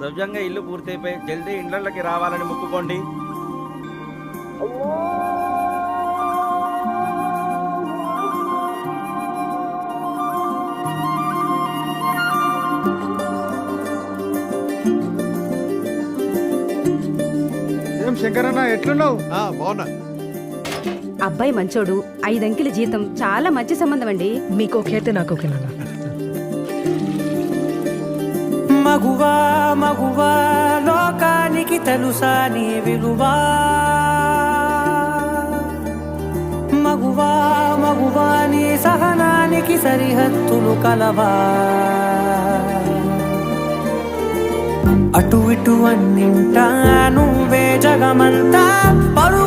సవ్యంగా ఇల్లు పూర్తయిపోయి జల్దీ ఇండ్లకి రావాలని మొక్కుకోండి. ఏం శంకరన్న ఎట్లున్నావు? బాగున్నా. అబ్బాయి మంచోడు, 5 అంకెల జీతం, చాలా మంచి సంబంధం అండి. మీకు ఓకే అయితే నాకు ఓకే నాన్న. మగువా మగువా లోకానికి తెలుసా నీ విలువా, మగువా మగువా నీ సహనానికి సరిహద్దులు కలవా, అటు ఇటు అన్నింటా నువ్వే జగమంతా పరు